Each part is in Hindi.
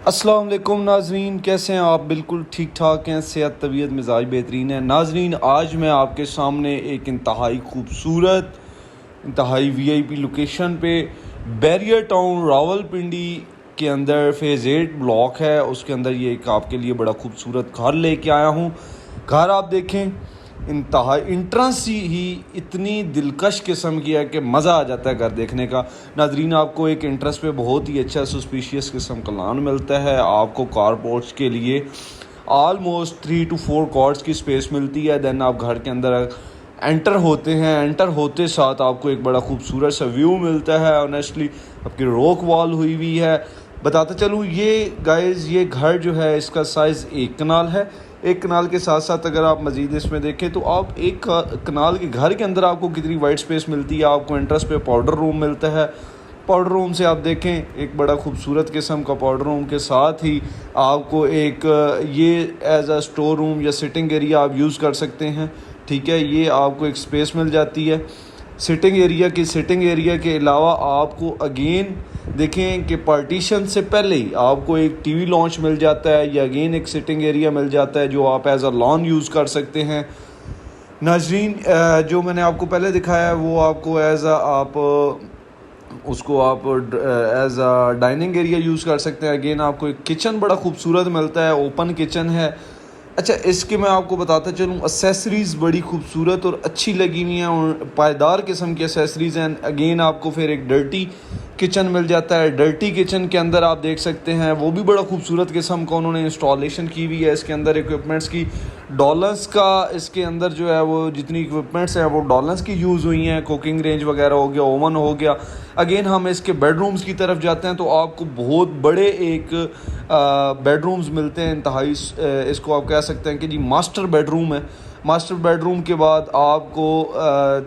अस्सलाम वालेकुम नाजरीन, कैसे हैं आप? बिल्कुल ठीक ठाक हैं, सेहत तबीयत मिजाज बेहतरीन है। नाजरीन, आज मैं आपके सामने एक इंतहाई खूबसूरत इंतहाई वीआईपी लोकेशन पे बैरियर टाउन रावलपिंडी के अंदर फेज़ 8 ब्लॉक है, उसके अंदर ये एक आपके लिए बड़ा खूबसूरत घर लेके आया हूँ। घर आप देखें, इंतहाई इंट्रेंस ही इतनी दिलकश किस्म की है कि मज़ा आ जाता है घर देखने का। नाजरीन, आपको एक इंट्रेंस पे बहुत ही अच्छा सस्पिशियस किस्म का लॉन मिलता है। आपको कार पोर्च के लिए आलमोस्ट 3 to 4 कॉर्ड्स की स्पेस मिलती है। देन आप घर के अंदर एंटर होते हैं, एंटर होते साथ आपको एक बड़ा खूबसूरत सा व्यू मिलता है। ऑनेस्टली आपकी रॉक वॉल हुई हुई है। बताते चलूँ, ये गाइस, ये घर जो है इसका साइज़ 1 कनाल है। 1 कनाल के साथ साथ अगर आप मज़ीद इसमें देखें तो आप एक कनाल के घर के अंदर आपको कितनी वाइट स्पेस मिलती है। आपको एंट्रेंस पे पाउडर रूम मिलता है। पाउडर रूम से आप देखें, एक बड़ा खूबसूरत किस्म का पाउडर रूम के साथ ही आपको एक ये एज अ स्टोर रूम या सिटिंग एरिया आप यूज़ कर सकते हैं। ठीक है, ये आपको एक स्पेस मिल जाती है सिटिंग एरिया के अलावा आपको अगेन देखें कि पार्टीशन से पहले ही आपको एक टीवी लॉन्च मिल जाता है, या अगेन एक सिटिंग एरिया मिल जाता है जो आप एज अ लॉन यूज़ कर सकते हैं। नाजरीन, जो मैंने आपको पहले दिखाया है वो आपको एज अ आप उसको आप as a dining area use कर सकते हैं। अगेन आपको एक किचन बड़ा खूबसूरत मिलता है, ओपन किचन है। अच्छा, इसके मैं आपको बताता चलूँ, एसेसरीज़ बड़ी खूबसूरत और अच्छी लगी हुई हैं और पायदार किस्म की एसेसरीज़ हैं। अगेन आपको फिर एक डर्टी किचन मिल जाता है। डर्टी किचन के अंदर आप देख सकते हैं वो भी बड़ा खूबसूरत किस्म का उन्होंने इंस्टॉलेशन की हुई है। इसके अंदर इक्विपमेंट्स की डॉलर्स का, इसके अंदर जो है वो जितनी इक्विपमेंट्स हैं वो डॉलर्स की यूज़ हुई हैं। कुकिंग रेंज वगैरह हो गया, ओवन हो गया। अगेन हम इसके बेडरूम्स की तरफ जाते हैं तो आपको बहुत बड़े एक बेडरूम्स मिलते हैं। इंतहाई इसको आप कह सकते हैं कि जी मास्टर बेडरूम है। मास्टर बेडरूम के बाद आपको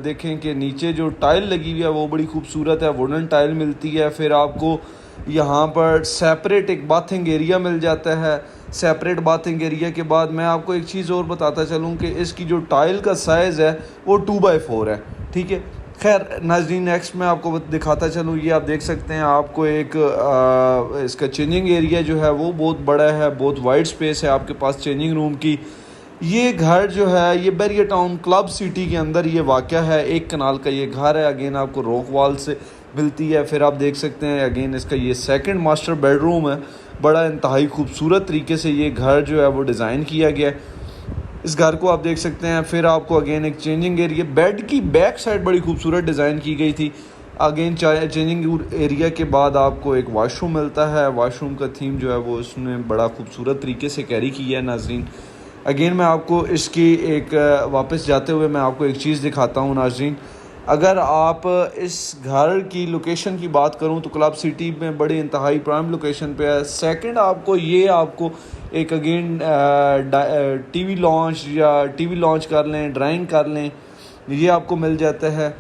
देखें कि नीचे जो टाइल लगी हुई है वो बड़ी खूबसूरत है, वुडन टाइल मिलती है। फिर आपको यहाँ पर सेपरेट एक बाथिंग एरिया मिल जाता है। सेपरेट बाथिंग एरिया के बाद मैं आपको एक चीज़ और बताता चलूँ कि इसकी जो टाइल का साइज़ है वो 2x4 है। ठीक है, खैर नाज़रीन, नेक्स्ट मैं आपको दिखाता चलूँ। ये आप देख सकते हैं, आपको एक इसका चेंजिंग एरिया जो है वो बहुत बड़ा है, बहुत वाइड स्पेस है आपके पास चेंजिंग रूम की। ये घर जो है ये बैरियर टाउन क्लब सिटी के अंदर ये वाक़या है। 1 कनाल का ये घर है। अगेन आपको रॉक वॉल से मिलती है। फिर आप देख सकते हैं अगेन इसका ये सेकंड मास्टर बेडरूम है। बड़ा इंतहाई खूबसूरत तरीके से ये घर जो है वो डिज़ाइन किया गया है। इस घर को आप देख सकते हैं। फिर आपको अगेन एक चेंजिंग एरिया, बेड की बैक साइड बड़ी खूबसूरत डिज़ाइन की गई थी। अगेन चेंजिंग एरिया के बाद आपको एक वाशरूम मिलता है। वाशरूम का थीम जो है वो उसने बड़ा खूबसूरत तरीके से कैरी किया है। नाजरीन, अगेन मैं आपको इसकी एक वापस जाते हुए मैं आपको एक चीज़ दिखाता हूँ। नाजरीन, अगर आप इस घर की लोकेशन की बात करूं तो क्लब सिटी में बड़ी इंतहाई प्राइम लोकेशन पे है। सेकंड, आपको एक अगेन टीवी लॉन्च या टीवी लॉन्च कर लें, ड्राइंग कर लें, ये आपको मिल जाता है।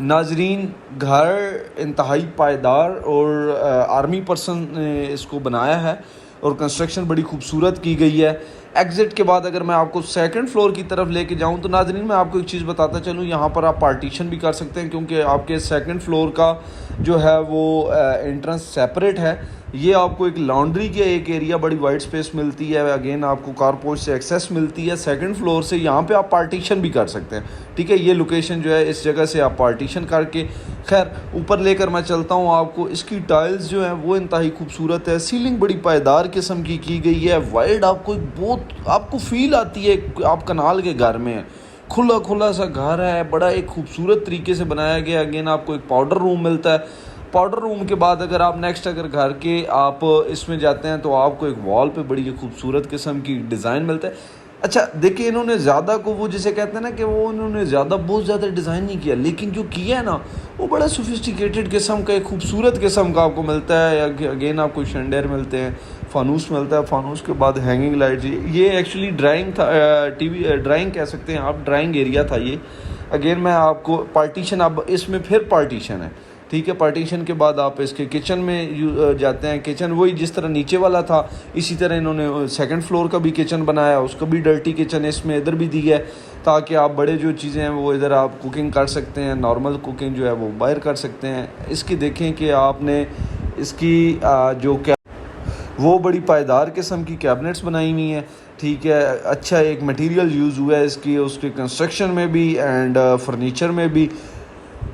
नाजरीन, घर इंतहाई पायदार और आर्मी पर्सन ने इसको बनाया है और कंस्ट्रक्शन बड़ी खूबसूरत की गई है। एग्ज़िट के बाद अगर मैं आपको सेकंड फ्लोर की तरफ लेके जाऊं तो नाजरीन, मैं आपको एक चीज़ बताता चलूं, यहाँ पर आप पार्टीशन भी कर सकते हैं क्योंकि आपके सेकंड फ्लोर का जो है वो एंट्रेंस सेपरेट है। ये आपको एक लॉन्ड्री के एक एरिया, बड़ी वाइड स्पेस मिलती है। अगेन आपको कारपोर्ट से एक्सेस मिलती है सेकंड फ्लोर से। यहाँ पे आप पार्टीशन भी कर सकते हैं। ठीक है, ये लोकेशन जो है इस जगह से आप पार्टीशन करके, खैर ऊपर लेकर मैं चलता हूँ आपको। इसकी टाइल्स जो है वो इंतहाई खूबसूरत है। सीलिंग बड़ी पायदार किस्म की गई है। वाइड आपको एक बहुत आपको फील आती है आप कनाल के घर में है। खुला सा घर है, बड़ा एक खूबसूरत तरीके से बनाया गया। अगेन आपको एक पाउडर रूम मिलता है। पाउडर रूम के बाद अगर आप नेक्स्ट अगर घर के आप इसमें जाते हैं तो आपको एक वॉल पे बड़ी खूबसूरत किस्म की डिज़ाइन मिलता है। अच्छा देखिए, इन्होंने ज़्यादा को वो जिसे कहते हैं ना कि वो इन्होंने बहुत ज़्यादा डिज़ाइन नहीं किया, लेकिन जो किया है ना वो बड़ा सोफिस्टिकेटेड किस्म का, एक खूबसूरत किस्म का आपको मिलता है। अगेन आपको शैंडेर मिलते हैं, फानूस मिलता है। फानूस के बाद हैंगिंग लाइट। ये एक्चुअली ड्राइंग था, टीवी ड्राइंग कह सकते हैं आप, ड्राइंग एरिया था ये। अगेन मैं आपको पार्टीशन, अब इसमें फिर पार्टीशन है। ठीक है, पार्टीशन के बाद आप इसके किचन में जाते हैं। किचन वही जिस तरह नीचे वाला था इसी तरह इन्होंने सेकंड फ्लोर का भी किचन बनाया, उसका भी डर्टी किचन इसमें इधर भी दी है ताकि आप बड़े जो चीज़ें हैं वो इधर आप कुकिंग कर सकते हैं। नॉर्मल कुकिंग जो है वो बाहर कर सकते हैं। इसकी देखें कि आपने इसकी जो क्या वो बड़ी पायदार किस्म की कैबिनेट्स बनाई हुई हैं, ठीक है। अच्छा एक मटेरियल यूज़ हुआ है इसकी, उसके कंस्ट्रक्शन में भी एंड फर्नीचर में भी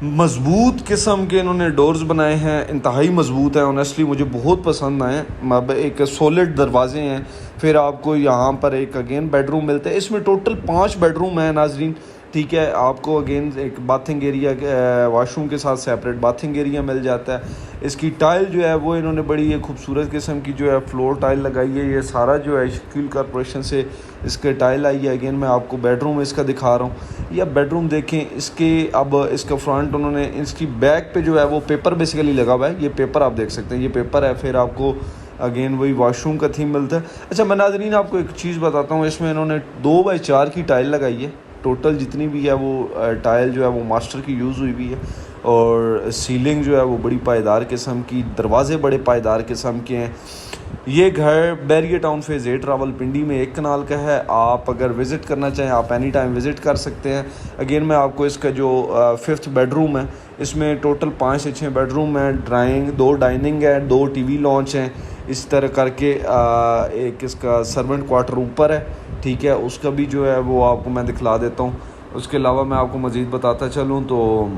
मज़बूत किस्म के इन्होंने डोर्स बनाए हैं, इंतहाई मज़बूत है। ऑनेस्टली मुझे बहुत पसंद आए। अब एक सॉलिड दरवाजे हैं। फिर आपको यहाँ पर एक अगेन बेडरूम मिलता है। इसमें टोटल 5 बेडरूम हैं नाजरीन, ठीक है। आपको अगेन एक बाथिंग एरिया, वाशरूम के साथ सेपरेट बाथिंग एरिया मिल जाता है। इसकी टाइल जो है वो इन्होंने बड़ी खूबसूरत किस्म की जो है फ्लोर टाइल लगाई है। ये सारा जो है शकील कॉरपोरेशन से इसके टाइल आई है। अगेन मैं आपको बेडरूम इसका दिखा रहा हूँ। या बेडरूम देखें इसके, अब इसका फ्रंट उन्होंने इसकी बैक पे जो है वो पेपर बेसिकली लगा हुआ है। ये पेपर आप देख सकते हैं, ये पेपर है। फिर आपको अगेन वही वॉशरूम का थीम मिलता है। अच्छा मैं नाज़रीन आपको एक चीज़ बताता हूँ, इसमें इन्होंने 2x4 की टाइल लगाई है। टोटल जितनी भी है वो टाइल जो है वो मास्टर की यूज़ हुई हुई है। और सीलिंग जो है वो बड़ी पायदार किस्म की, दरवाज़े बड़े पायदार किस्म के हैं। ये घर बैरिया टाउन फेज़ 8 रावलपिंडी में 1 कनाल का है। आप अगर विज़िट करना चाहें आप एनी टाइम विज़िट कर सकते हैं। अगेन मैं आपको इसका जो 5th बेडरूम है, इसमें टोटल 5 से 6 बेडरूम हैं। ड्राइंग 2 डाइनिंग है, 2 टीवी लॉन्च हैं। इस तरह करके एक इसका सर्वेंट क्वार्टर ऊपर है, ठीक है। उसका भी जो है वो आपको मैं दिखला देता हूँ। उसके अलावा मैं आपको मज़ीद बताता चलूँ तो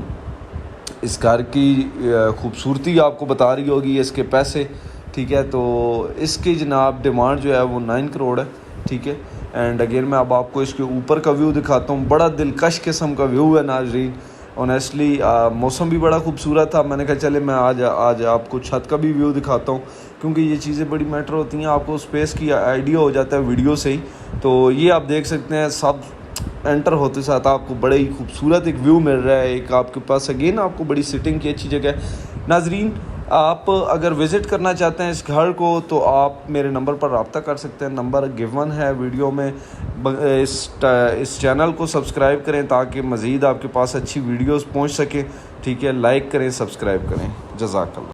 इस घर की खूबसूरती आपको बता रही होगी, इसके पैसे, ठीक है। तो इसकी जनाब डिमांड जो है वो 9 करोड़ है, ठीक है। एंड अगेन मैं अब आपको इसके ऊपर का व्यू दिखाता हूँ। बड़ा दिलकश किस्म का व्यू है नाजरीन। ऑनेस्टली मौसम भी बड़ा खूबसूरत था। मैंने कहा चले मैं आज आपको छत का भी व्यू दिखाता हूँ, क्योंकि ये चीज़ें बड़ी मैटर होती हैं। आपको स्पेस की आइडिया हो जाता है वीडियो से ही। तो ये आप देख सकते हैं, सब एंटर होते साथ आपको बड़े ही खूबसूरत एक व्यू मिल रहा है। एक आपके पास अगेन आपको बड़ी सिटिंग की अच्छी जगह है। नाजरीन आप अगर विज़िट करना चाहते हैं इस घर को तो आप मेरे नंबर पर रब्ता कर सकते हैं। नंबर गिवन है वीडियो में। इस चैनल को सब्सक्राइब करें ताकि मज़ीद आपके पास अच्छी वीडियोस पहुंच सके, ठीक है। लाइक करें, सब्सक्राइब करें। जज़ाकल्लाह।